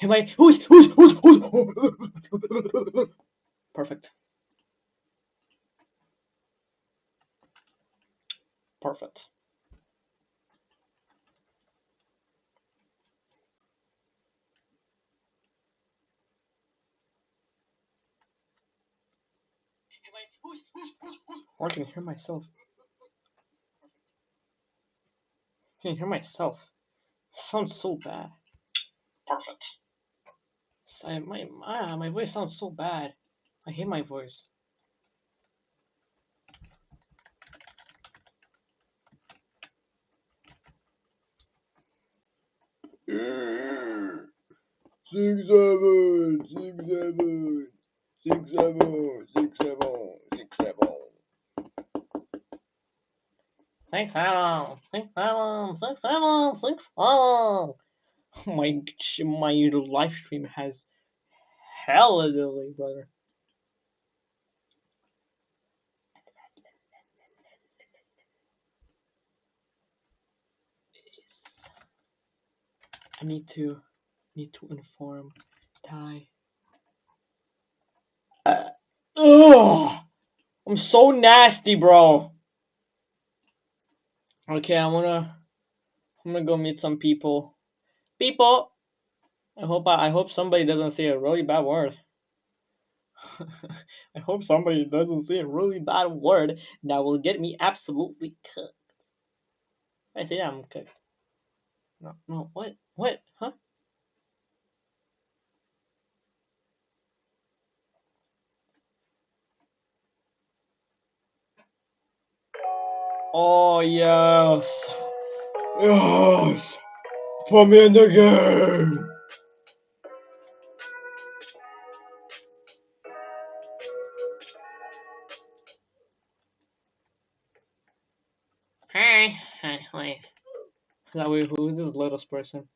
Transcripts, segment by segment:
Am I? Who's? Perfect. Perfect. Oh, I can hear myself. I can hear myself. It sounds so bad. Perfect. My voice sounds so bad. I hate my voice. Six, seven, six, seven, six, seven, six, seven, six, seven. Six, seven, six, seven, six, seven, six, seven. My live stream has hella delay, brother. I need to inform Ty. Ugh! I'm so nasty, bro. Okay, I'm gonna go meet some people. People. I hope somebody doesn't say a really bad word. I hope somebody doesn't say a really bad word that will get me absolutely cooked. I say that I'm cooked. No, what? What? Huh? Oh, yes. Yes. Put me in the game. Hey. Hey, wait. Who is this littlest person?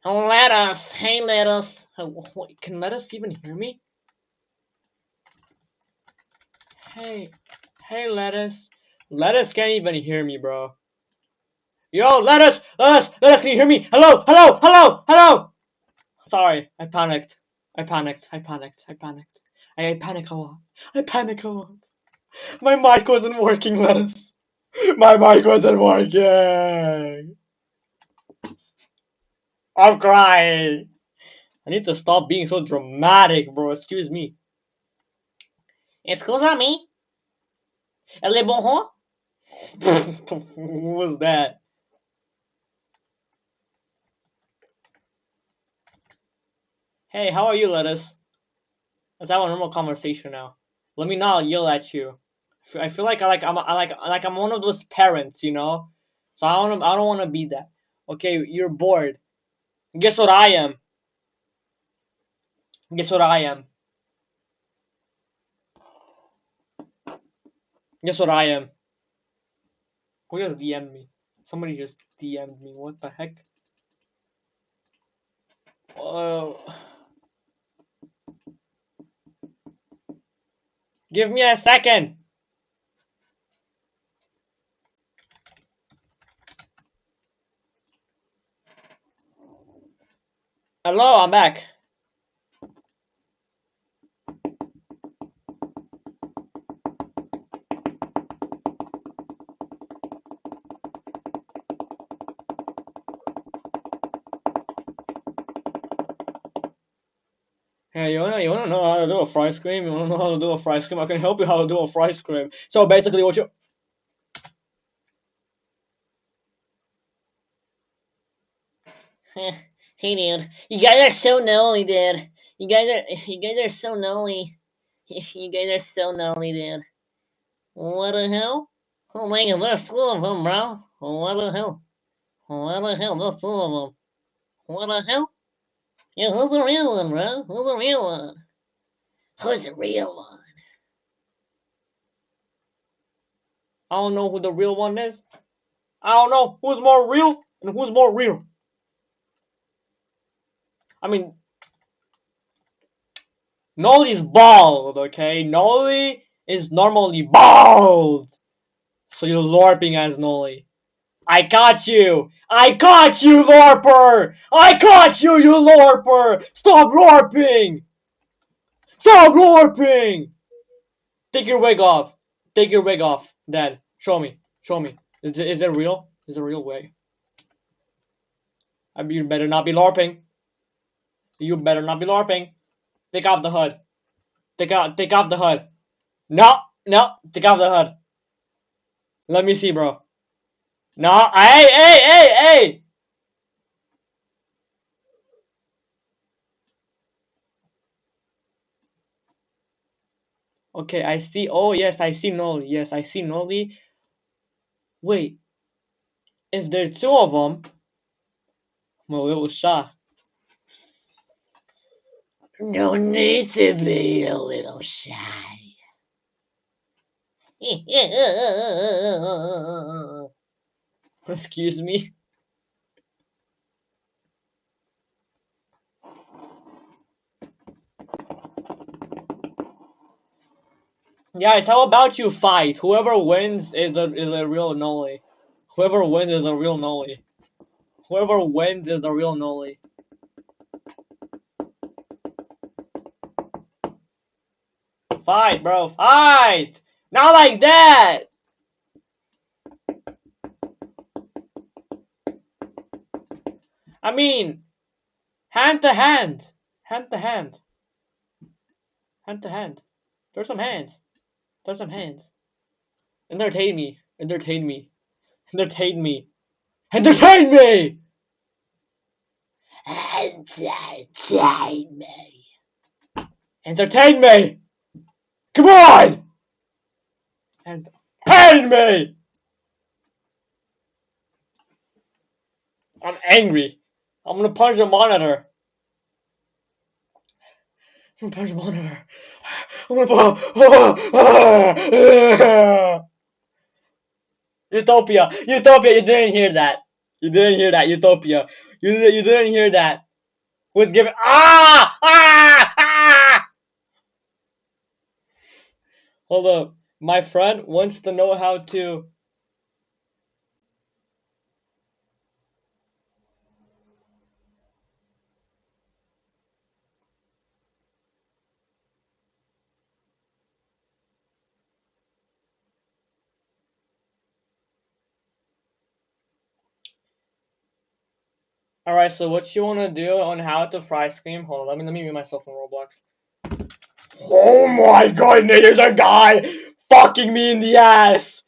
Oh, lettuce. Hey, lettuce. Wait, can lettuce even hear me? Hey. Hey, lettuce. Lettuce can't even hear me, bro. Yo, lettuce, can you hear me? Hello, hello, hello, hello! Sorry, I panicked. I panicked. I panic a lot. I panic a lot. My mic wasn't working, lettuce. My mic wasn't working. I'm crying. I need to stop being so dramatic, bro. Excuse me. Excuse me. Elle bonjour? Who was that? Hey, how are you, lettuce? Let's have a normal conversation now. Let me not yell at you. I feel like I'm one of those parents, you know. So I don't want to be that. Okay, you're bored. Guess what I am? Guess what I am? Guess what I am? Who just DM'd me? Somebody just DM'd me. What the heck? Oh, give me a second. Hello, I'm back. Hey, you wanna know how to do a fry scream? You wanna know how to do a fry scream? I can help you how to do a fry scream. So basically, what you hey, dude, you guys are so gnarly, dude. You guys are so gnarly. You guys are so gnarly, dude. What the hell? Oh my god, there's two of them, bro. What the hell? What the hell? There's two of them. What the hell? Yeah, who's the real one, bro? Who's the real one? Who's the real one? I don't know who the real one is. I don't know who's more real and who's more real. I mean, Nolly's bald, okay? Nolly is normally bald. So you're LARPing as Nolly. I caught you! I caught you, LARPer! I caught you, you LARPer! Stop LARPing! Stop LARPing! Take your wig off. Take your wig off, Dad. Show me. Show me. Is it real? Is it a real wig? I mean, you better not be LARPing. You better not be LARPing. Take off the hood. Take off the hood. No, no, take off the hood. Let me see, bro. No, hey! Okay, I see. Oh, yes, I see Noli. Yes, I see Noli. Wait, if there's two of them, I'm a little shocked. No need to be a little shy. Excuse me. Guys, how about you fight? Whoever wins is a real Noli. Whoever wins is a real Noli. Whoever wins is a real Noli. Fight, bro, fight! Not like that! I mean, hand to hand. Hand to hand. Hand to hand. There's some hands. There's some hands. Entertain me. Entertain me. Entertain me. Entertain me! Entertain me. Entertain me! Come on! Entertain me! I'm angry. I'm gonna punch the monitor. I'm gonna punch the monitor. I'm gonna Utopia! Utopia! You didn't hear that. You didn't hear that. Utopia. You didn't hear that. Who's giving? Ah! Hold up. My friend wants to know how to. All right. So what you wanna do on how to fry scream? Hold on. Let me mute myself on Roblox. Oh my goodness! There's a guy fucking me in the ass.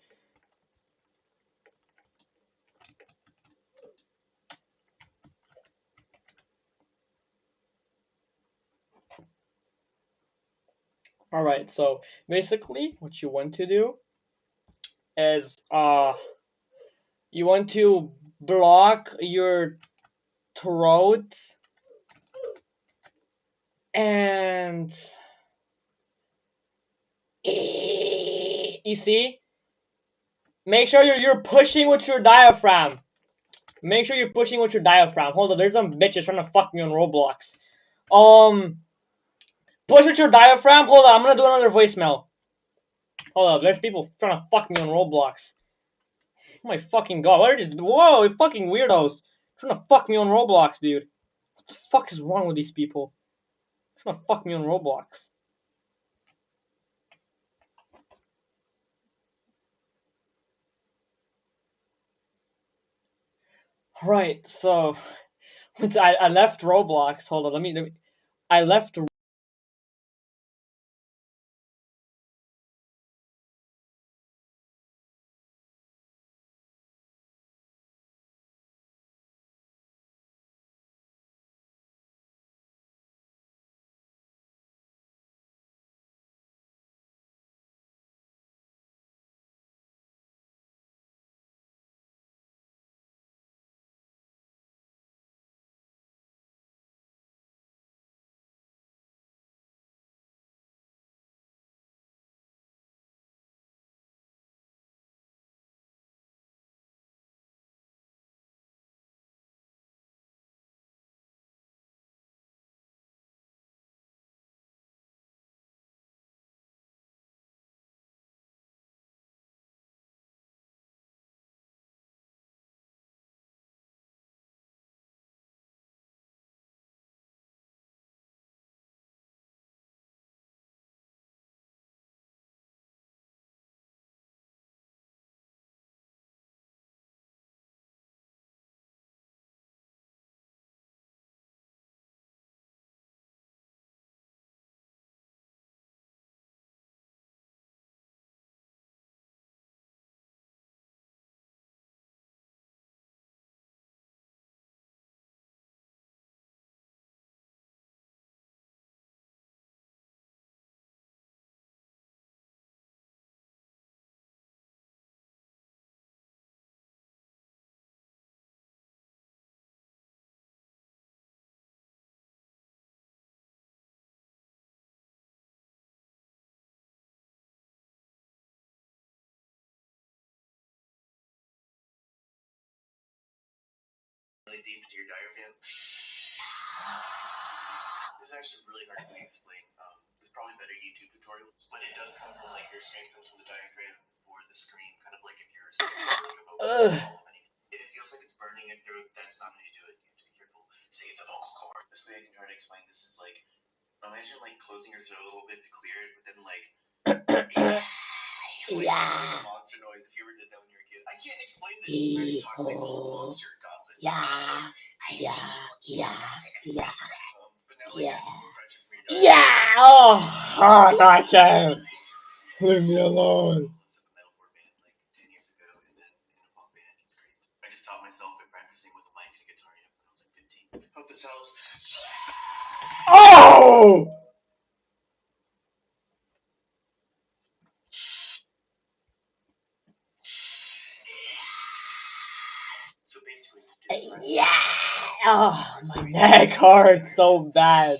All right. So basically, what you want to do is you want to block your throat and you see, make sure you're pushing with your diaphragm. Make sure you're pushing with your diaphragm. Hold on, there's some bitches trying to fuck me on Roblox. Push with your diaphragm. Hold on, I'm gonna do another voicemail. Hold up, there's people trying to fuck me on Roblox. Oh my fucking god, what are you? Whoa, you fucking weirdos. Trying to fuck me on Roblox, dude. What the fuck is wrong with these people? Trying to fuck me on Roblox. Right, so since I left Roblox, hold on, let me I left Ugh. Yeah. Yeah. Yeah. Yeah. Yeah. Yeah. Yeah. Oh, I can't. Leave me alone. Oh! Yeah. Oh, my neck hurts so bad.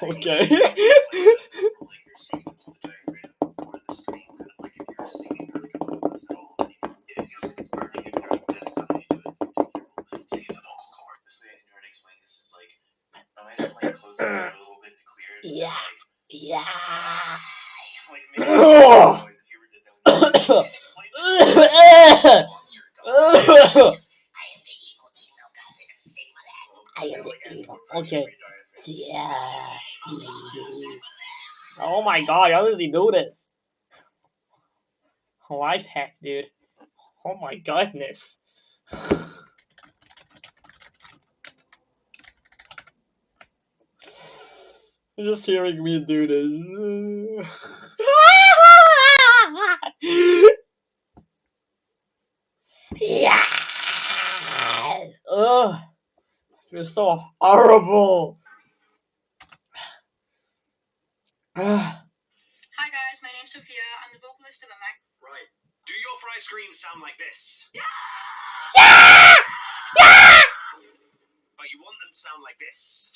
Okay. Yeah. Yeah. I am the evil. Okay. Yeah. Oh my god, how does he do this? Life hack, dude. Oh my goodness. Just hearing me do this. Yeah. Ugh. You're so horrible. Hi guys, my name's Sophia. I'm the vocalist of a Mac. Right. Do your fry screams sound like this? Yeah! Yeah! But you want them to sound like this?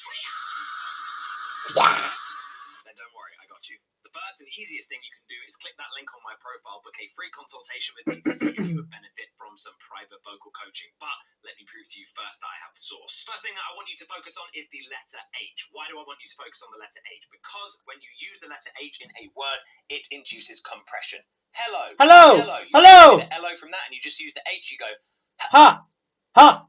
Yeah! Then don't worry, I got you. The first and easiest thing you can do is click that link on my profile, book a free consultation with me to see if you would benefit from some private vocal coaching. But let me prove to you first that I have the source. First thing that I want you to focus on is the letter H. Why do I want you to focus on the letter H? Because when you use the letter H in a word, it induces compression. Hello. Hello. Hello. You Hello. don't get the hello from that and you just use the H, you go Ha! Ha!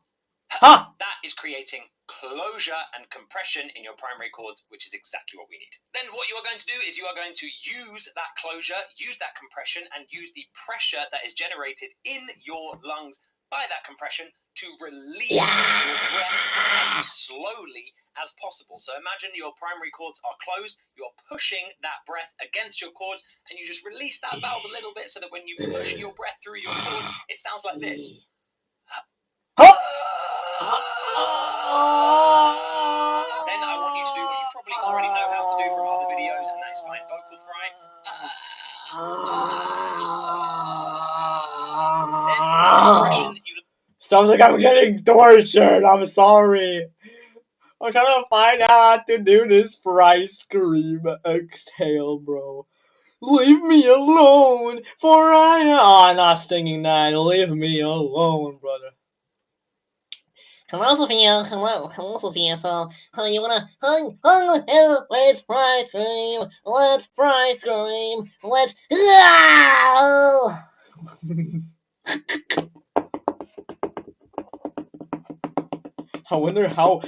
Ha! That is creating closure and compression in your primary chords, which is exactly what we need. Then what you are going to do is you are going to use that closure, use that compression, and use the pressure that is generated in your lungs by that compression to release your breath as slowly as possible. So imagine your primary chords are closed, you're pushing that breath against your chords, and you just release that valve a little bit so that when you push your breath through your chords, it sounds like this. Ha! Then I want you to do what you probably already know how to do from other videos, and that is find vocal fry. Then Sounds like I'm getting tortured. I'm sorry. I'm trying to find out how to do this fry scream. Exhale, bro. Leave me alone, for I am. Oh, I'm not singing that. Leave me alone, brother. Hello, Sophia. Hello, Sophia. So, you wanna let's fry scream. Let's fry scream. Let's. I wonder how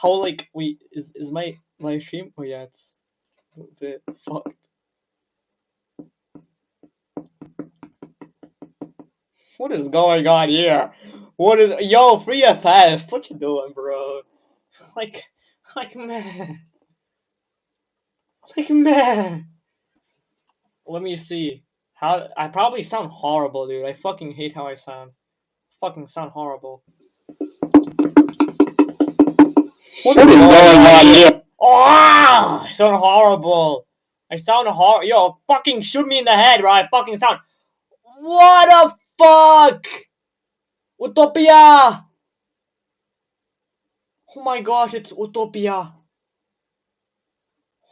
like wait is my stream? Oh yeah, it's a bit fucked. What is going on here? What is yo free fast? What you doing, bro? Like man, man. Let me see. How I probably sound horrible, dude. I fucking hate how I sound. Fucking sound horrible. What is going on here? Oh, I sound horrible. I sound horrible. Yo, fucking shoot me in the head, right? I fucking sound. What the fuck? Utopia! Oh my gosh, it's Utopia.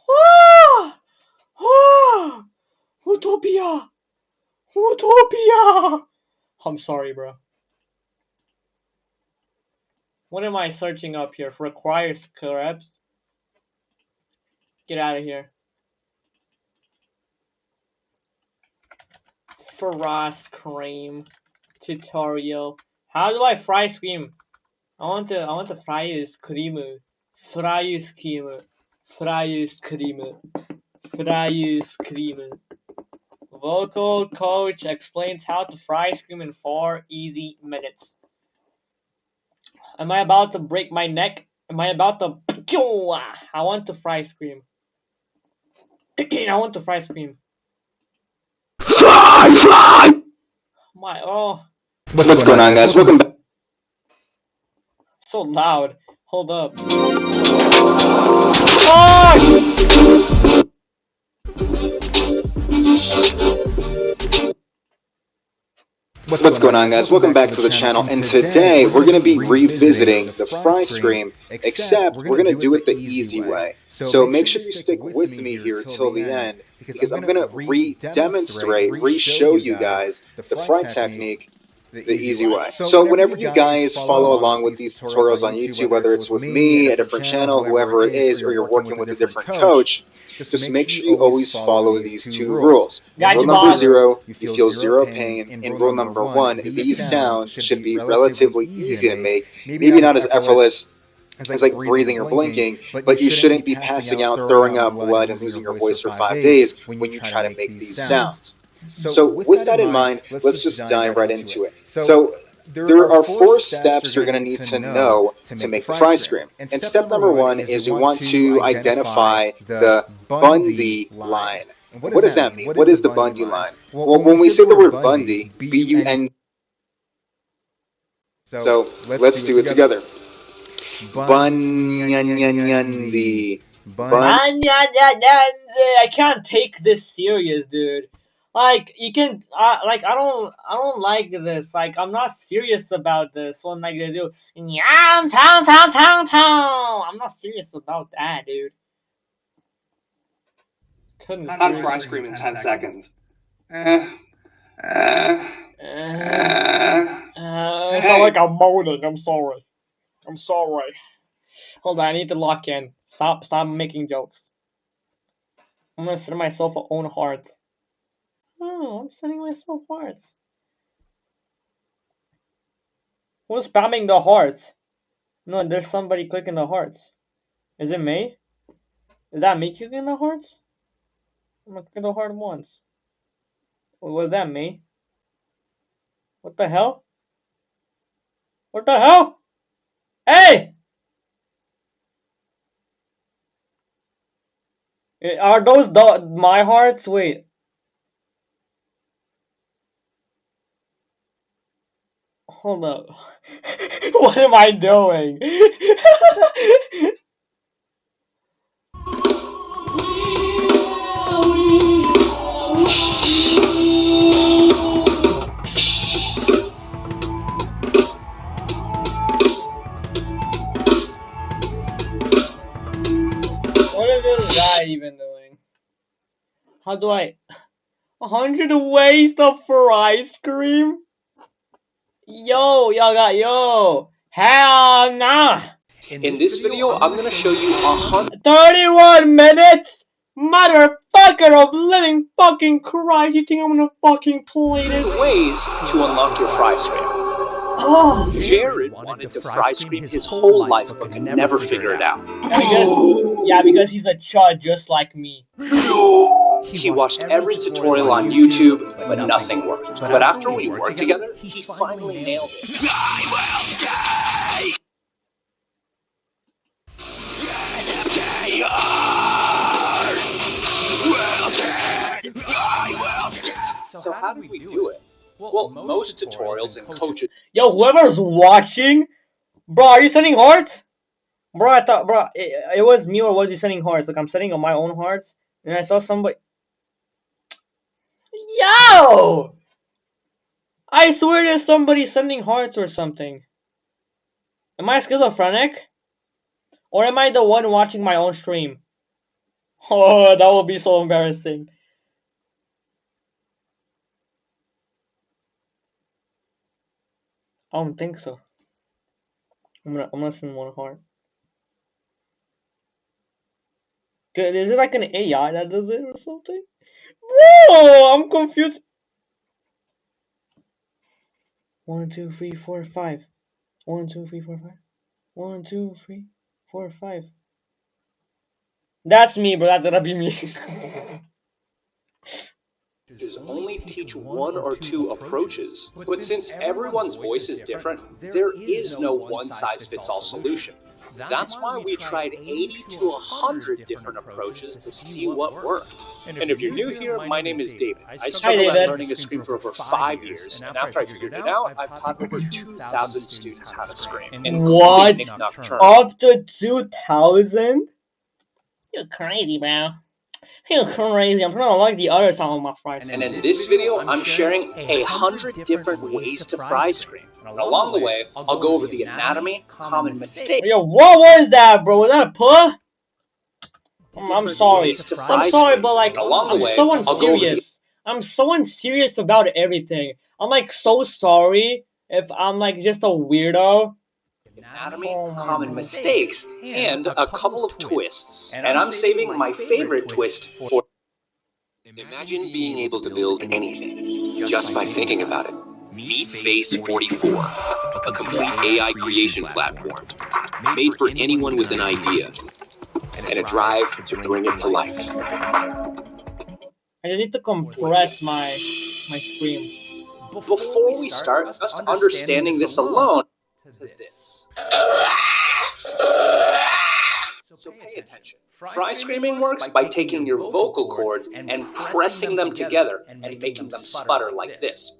Ah! Ah! Utopia! Utopia! I'm sorry, bro. What am I searching up here? Requires crabs? Get out of here. Frost cream tutorial. How do I fry cream? I want to fry this cream. Fry this cream. Fry this cream. Fry this cream. Vocal coach explains how to fry ice cream in 4 easy minutes. Am I about to break my neck? Am I about to... I want to fry ice cream. I want to fry ice cream. Fly! My, oh. What's going on, guys? Welcome back. So loud. Hold up. Oh! What's going on, guys? Welcome back to the channel, and today we're going to be revisiting the fry scream, except we're going to do it the easy way. So make sure you stick with me here till the end, because I'm going to re-show you guys the fry technique the easy way. So whenever you guys follow along with these tutorials on YouTube, whether it's with me, a different channel, whoever it is, or you're working with a different coach, just make sure you always follow these 2 rules. Rule number 0, you feel 0 pain, and rule number 1, these sounds should be relatively easy to make, maybe not as effortless as like breathing or blinking, but you shouldn't be passing out, throwing up blood, and losing your voice for 5 days when you try to make these sounds. So with that in mind, let's just dive right into it. So there are 4 steps you're going to need to know to make the fry scream. And step number 1 is you want to identify the Bundy line. What does that mean? What is the Bundy line? Well, when we say the word Bundy, B-U-N. So let's do it together. Bunyanyanyandy. I can't take this serious, dude. Like, you can, like, I don't like this. Like, I'm not serious about this one. Like, they do, I'm not serious about that, dude. Couldn't. How to fry scream in 10 seconds. Sound like I'm moaning. I'm sorry. I'm sorry. Hold on, I need to lock in. Stop making jokes. I'm gonna send myself a own heart. Oh, I'm sending myself hearts. Who's spamming the hearts? No, there's somebody clicking the hearts. Is it me? Is that me clicking the hearts? I'm gonna click the heart once. Was that me? What the hell? What the hell? Hey! Are those my hearts? Wait. Hold up. What am I doing? What is this guy even doing? How do I... 100 ways to fry ice cream? Yo, hell nah. In this video, I'm going to show you 31 minutes? Motherfucker of living fucking Christ, you think I'm gonna fucking play this? ways to unlock your fry scream. Oh, Jared wanted to fry scream his whole life but could never figure it out. because he's a chud just like me. He watched every tutorial on YouTube, but nothing worked. But after we worked together, he finally nailed it. I will stay! So how did we do it? Well, most tutorials and coaches... Yo, whoever's watching, bro, are you sending hearts? Bro, I thought, bro, it was me, or was you sending hearts? Like, I'm sending on my own hearts, and I saw somebody... Yo! I swear there's somebody sending hearts or something. Am I schizophrenic? Or am I the one watching my own stream? Oh, that would be so embarrassing. I don't think so. I'm gonna send one heart. Good. Is it like an AI that does it or something? Whoa! I'm confused. 1, 2, 3, 4, 5. 1, 2, 3, 4, 5. 1, 2, 3, 4, 5. That's me, bro. That's gonna be me. Only teach one or two approaches, but since everyone's voice is different, there is no one-size-fits-all solution. That's why we tried 80 to 100 different approaches to see what worked. And if you're new here, my name is David. I struggled at learning a scream for over 5 years, and after I figured it out, I've taught over 2,000 students how to scream, including What? Nick Nocturnal. Up to 2,000? You're crazy, bro. You're crazy. I'm trying to like the other song on my fry scream. And in this video, I'm sharing 100 different ways to fry scream. And along the way, I'll go over the anatomy, common mistakes. Yo, what was that, bro? Was that a puh? I'm sorry. I'm sorry, but like, I'm so unserious. I'm so unserious about everything. I'm like so sorry if I'm like just a weirdo. Anatomy, common mistakes, and a couple of twists. And I'm saving my favorite twist for... Imagine being able to build anything just by thinking about it. Meet Base 44, a complete AI creation platform made for anyone with an idea and a drive to bring it to life. I just need to compress my scream. Before we start, just understanding this alone to this. So pay attention. Fry screaming works by taking your vocal cords and pressing them together and making them sputter like this.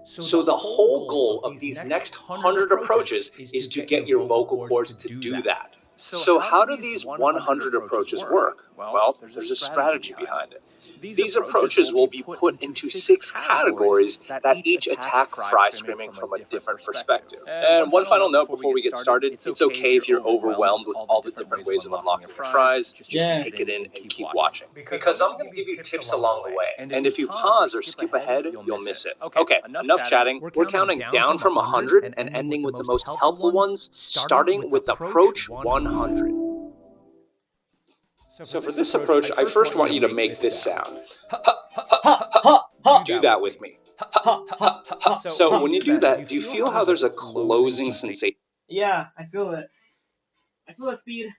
So the whole goal of these next 100 approaches is to get your vocal cords to do that. So how do these 100 approaches work? Well, there's a strategy behind it. These approaches will be put into 6 categories that each attack fry screaming from a different perspective. And one final note before we get started, it's okay if you're overwhelmed with all the different ways of unlocking your fries, just take it in and keep watching. Because I'm going to give you tips along the way, and if you pause or skip ahead, you'll miss it. Okay, enough chatting. We're counting down from 100 and ending with the most helpful ones, starting with approach 100. So for this approach, I first want you to make this sound. Do that with me. So when you do that, do you feel how there's a closing sensation? Yeah, I feel it. I feel the speed.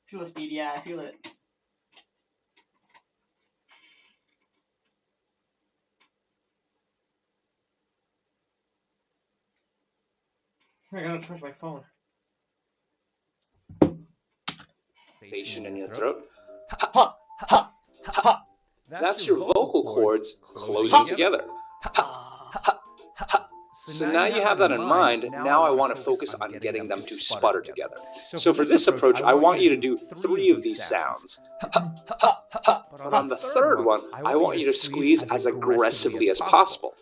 Feel the speed, yeah, I feel it. I gotta touch my phone. In your throat. Ha, ha, ha. That's your vocal cords closing together. So now you have that in mind, now I want to focus on getting them to sputter together. So for this approach, I want you to do 3 of these sounds. But on the third one, I want you to squeeze as aggressively as possible.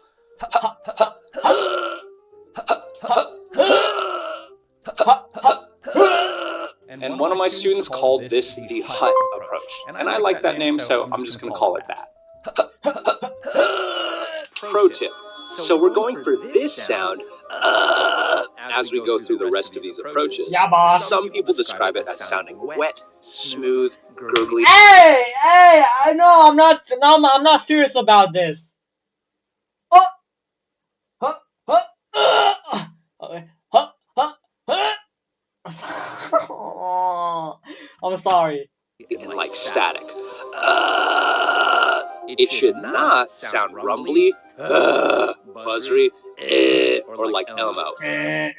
And one of my students called this the hut approach. And I like that name, so I'm just going to call it that. Pro tip. So we're going for this sound as we go through the rest of these approaches. Yeah, boss. Some people describe it as sounding wet, smooth, gurgly. Hey, I know I'm not serious about this. Okay. I'm sorry. And like static. It should not sound rumbly, buzzery, or like Elmo.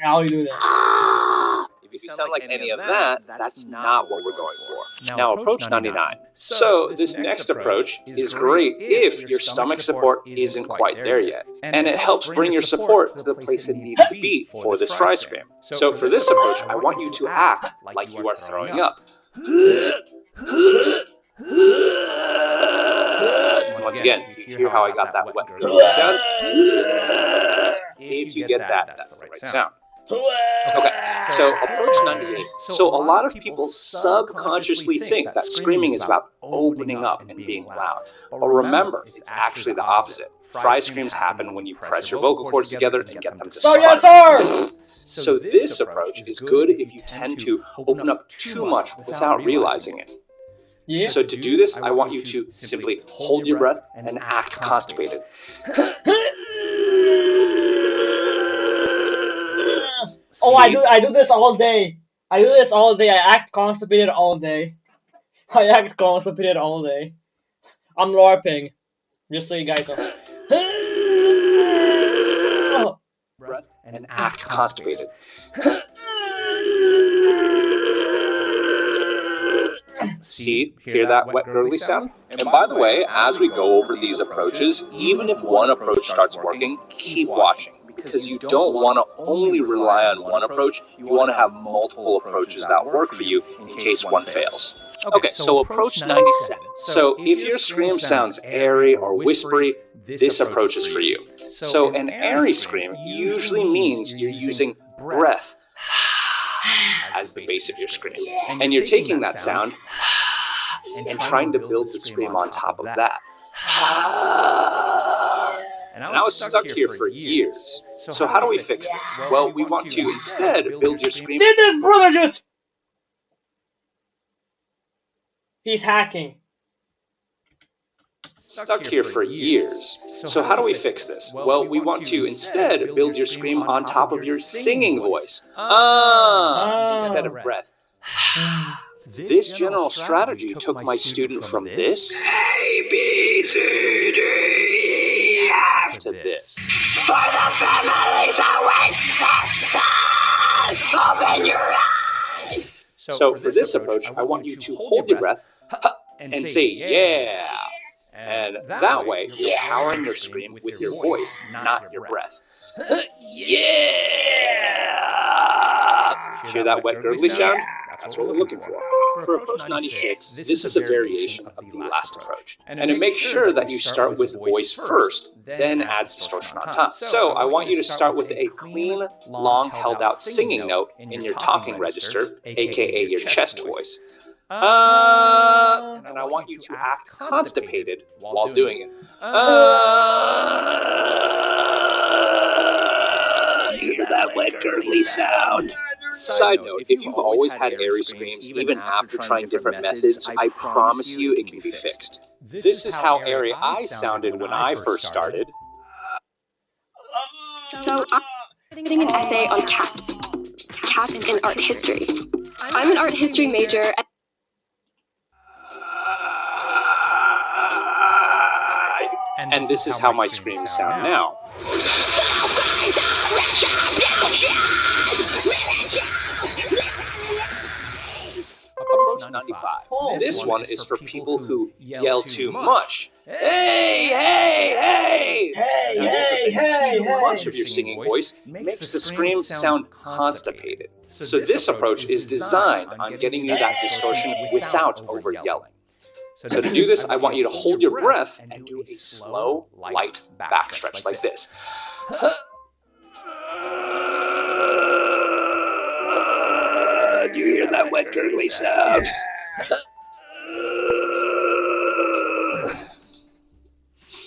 I'll do that. If you sound like any of that, that's not what we're going for. Now approach 99. So this next approach is great if your stomach support isn't quite there yet. And it helps bring your support to the place it needs to be for this fry scream. So for this approach, I want you to act like you are throwing up. Once again, you hear how I got that wet sound? If you get that, that's the right sound. Okay, so approach 98. So a lot of people subconsciously think that screaming is about opening up and being loud. But remember, it's actually the opposite. Fry screams happen when you press your vocal cords together and get them to Sir, yes, sputter. sir! So this approach is good if you tend to open up too much without realizing it. Yeah. So to do this, I want you to simply hold your breath and act constipated. Oh, I do this all day. I do this all day. I act constipated all day. I act constipated all day. I'm LARPing. Just so you guys know. Breath and act constipated. See, hear that wet gurgly sound? And by the way, as we go over these approaches, even if one approach starts working, keep watching. Because you don't want to only rely on one approach, you want to have multiple approaches that work for you in case one fails. Okay, so approach 97. So if your scream sounds airy or whispery, this approach is for you. So an airy scream usually means you're using breath as the base of your scream. And you're taking that sound and trying to build the scream on top of that. And I was stuck here for years. So how do we fix this? Well, we want to instead build your scream. Did this brother just... He's hacking. Stuck here for years. So how do we fix this? Well, we want to instead build your scream on top of your singing voice. Instead of breath. This general strategy took my student from this A, B, C, D, E, F to this. For the families always open your eyes. So for this approach, I want you to hold your breath and say yeah. And that way, you're powering your scream with your voice, not your breath. Yeah! Hear that wet gurgly sound? That's what we're looking for. For approach 96, this is a variation of the last approach. And it makes sure that you start with voice first, then adds distortion on top. So I want you to start with a clean, long held out singing note in your talking register, aka your chest voice. And I want you to act constipated while doing it. Hear that wet gurgly sound? Side note, if you've always had airy screams, even after trying different methods, I promise you it can be fixed. This is how airy I sounded when I first started. So I'm writing an essay on cats. Cats in art history. I'm an art history major. And this is how my screams sound now. Approach 95. This one is for people who yell too much. Hey, hey, hey! Hey, Too much of your singing voice makes the scream sound constipated. So this approach is designed on getting you that distortion without over yelling. So to do this, I want you to hold your breath and do a slow, light backstretch like this. Do you hear that wet gurgly sound?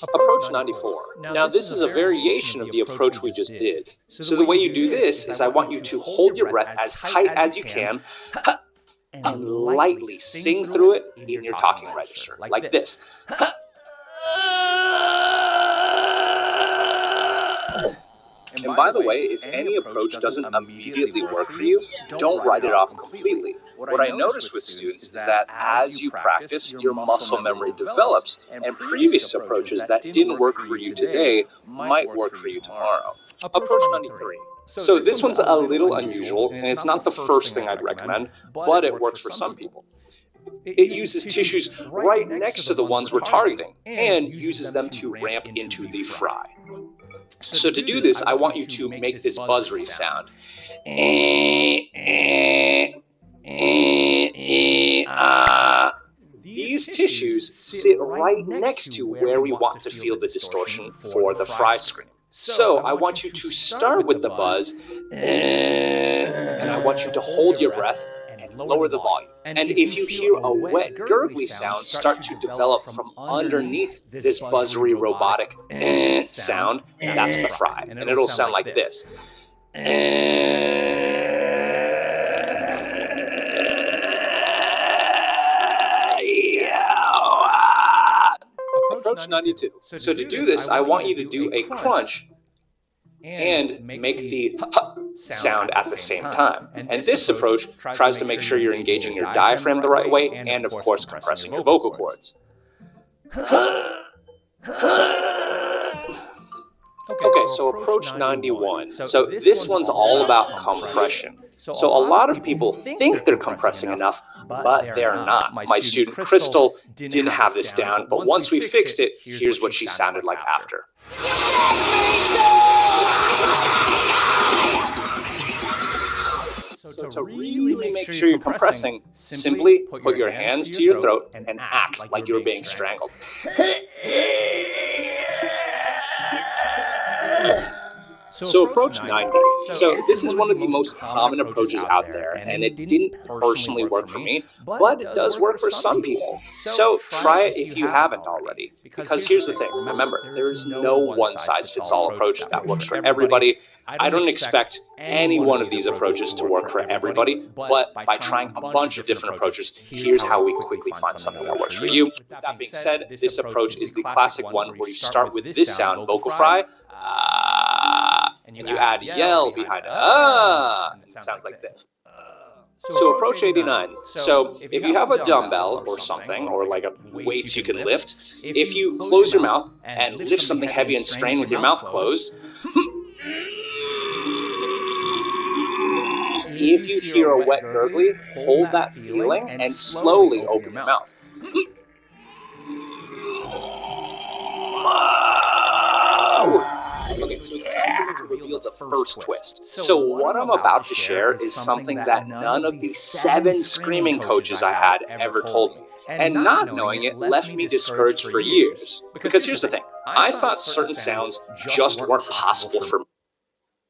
Approach 94. Now this is a variation of the approach we just did. So the way you do this is I want you to hold your breath as tight as you can and lightly sing through it in your talking register, like this. And by the way, if any approach doesn't immediately work for you, don't write it off completely. What I notice with students is that as you practice, your muscle memory develops, and previous approaches that didn't work for you today might work for you tomorrow. Approach 93. So this one's a little unusual, and it's not the first thing I'd recommend, but it works for some people. It uses tissues right next to the ones we're targeting, and uses them to ramp into the fry. So to do this, I want you to make this buzzery sound. These tissues sit right next to where we want to feel the distortion for the fry scream. So I want you to start with the buzz, and I want you to hold your breath and lower the volume. And if you hear a wet, gurgly sound start to develop from underneath this buzzery, robotic sound, that's the fry. And it'll sound like this. Approach 92. So to do this, I want you to do a crunch and make the sound at the same time. And this approach tries to make sure you're engaging your diaphragm the right way and, of course, compressing your vocal cords. Okay, so approach 91. So this one's all about compression. So a lot of people think they're compressing enough, but they're not. My student Crystal didn't have this down, but once we fixed it, here's what she sounded like after. So to really make sure you're compressing, simply put your hands to your throat and act like you were being strangled. So approach 90. So this is one of the most common approaches out there, and it didn't personally work for me, but it does work for some people. So try it if you haven't already. Because here's the thing, remember, there is no one-size-fits-all approach that works for everybody. I don't expect any one of these approaches to work for everybody, but by trying a bunch of different approaches, here's how we quickly find something that works for you. With that being said, this approach is the classic one where you start with this sound, vocal fry, and you add yell behind it, and it sounds like this. So approach 89. So if you have a dumbbell or something, or like a weights you can lift, if you close your mouth and lift something heavy and strain with your mouth closed, if you hear a wet gurgly, hold that feeling and slowly open your mouth. Okay, so it's time to reveal the first twist. So what I'm about to share is something that none of the 7 screaming coaches I had ever told me. And not knowing it left me discouraged for years. Because here's the thing, I thought certain sounds just weren't possible for me.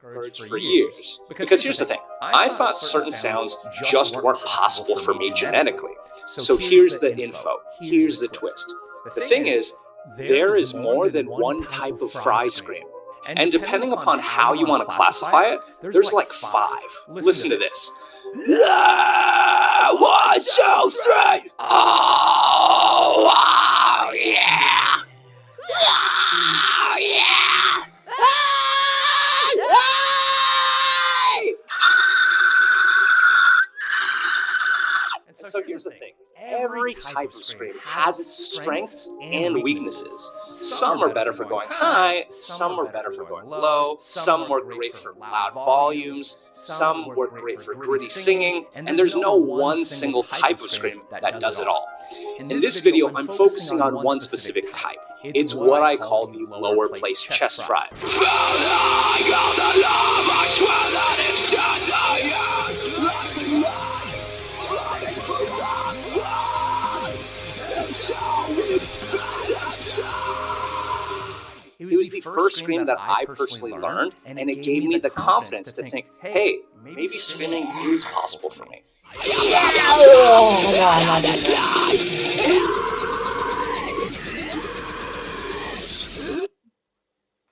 For years. Because here's the thing, I thought certain sounds just weren't possible for me genetically. So here's the info, here's the twist. The thing is, there is more than one type of fry scream. And depending upon how you want to classify it, there's like 5. Listen to this. 1, 2, 3. Oh, wow, yeah. Oh, yeah. And so here's the thing. Every type of scream has its strengths and weaknesses. Some are better for going high, some are better for going low, some work great for loud volumes, some work great for gritty singing, and there's no one single type of scream that does it all. In this video, I'm focusing on one specific type. It's what I call the lower place chest fry. It was the first scream that I personally learned, and it gave me the confidence to think, hey, maybe screaming is possible for me.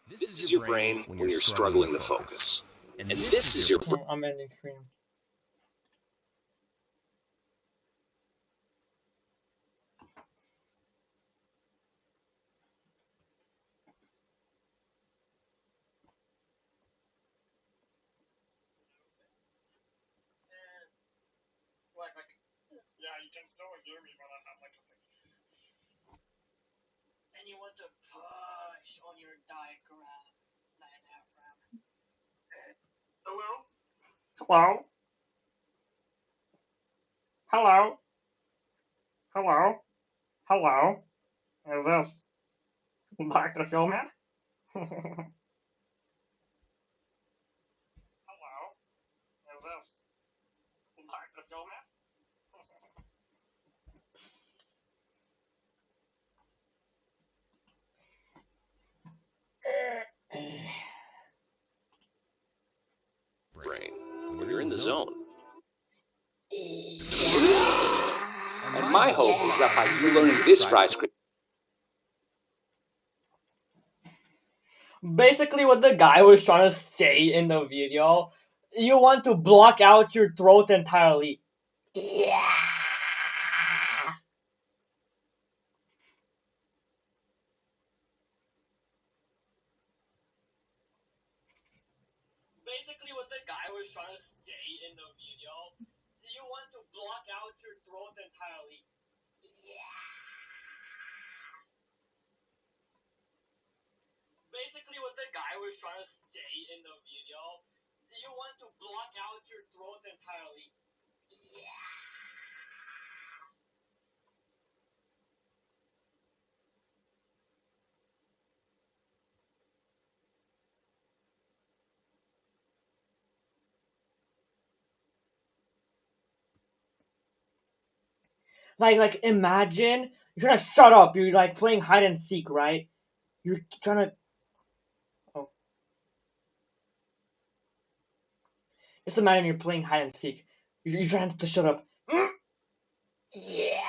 This is your brain when you're struggling to focus. And this is your... I'm ending stream. Yeah, you can still hear me, but I have like a thing. And you want to push on your diaphragm. Hello? Hello? Hello? Hello? Hello? Is this back to the film man? Hello? Is this back to the film man? zone. And my hope is that by you learning this fry script, Basically, what the guy was trying to say in the video, you want to block out your throat entirely. Yeah. Basically, what the guy was trying to say in the video, you want to block out your throat entirely. Yeah. Basically, what the guy was trying to say in the video, you want to block out your throat entirely. Yeah. Like imagine you're trying to shut up. You're like playing hide and seek, right? You're trying to. Oh, just imagine you're playing hide and seek. You're trying to shut up. Yeah.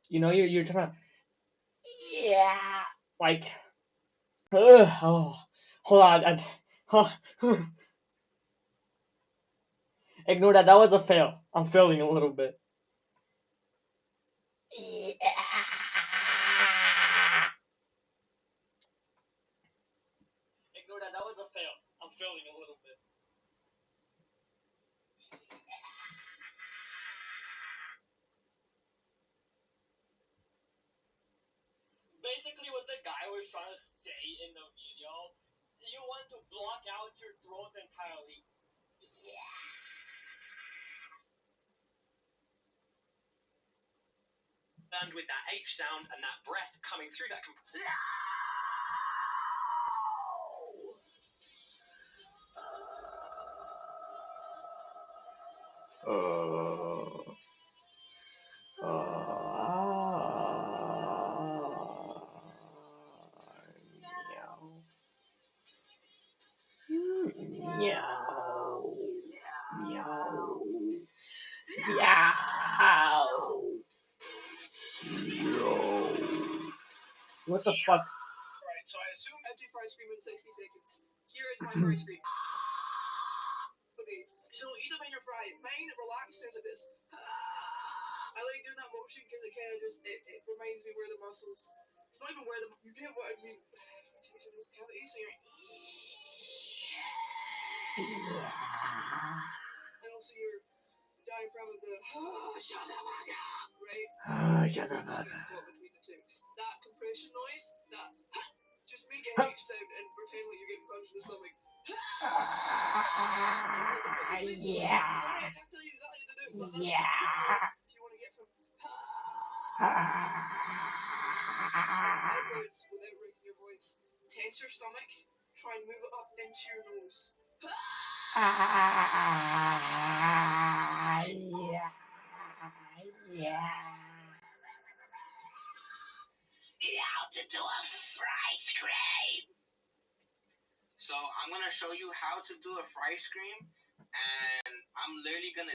You know you're trying to. Yeah. Like. Oh. Hold on. Ignore that. That was a fail. I'm failing a little bit. Yeah. Ignore that. That was a fail. I'm failing a little bit. Basically, what the guy was trying to say in the video, you want to block out your throat entirely. Yeah. And with that H sound and that breath coming through that. Meow. Meow. Meow. What the fuck? Alright, so I assume empty fry scream in 60 seconds. Here is my fry scream. Okay, so eat up in your fry. Mine, relax, sounds like this. I like doing that motion because it kind of just, it reminds me where the muscles, it's not even where the, you get what I mean. Those cavities, so you're, and also your diaphragm of the, shut the fuck up, right? Shut the fuck Sweet up. spot between the two. That compression noise, that, just make a H sound and pretend like you're getting punched in the stomach. Yeah. Sorry, I can't tell you exactly to do it, but Yeah. if you want to get from upwards without breaking your voice, tense your stomach, try and move it up into your nose. Yeah. Yeah. How to do a fry scream. So I'm gonna show you how to do a fry scream, and I'm literally gonna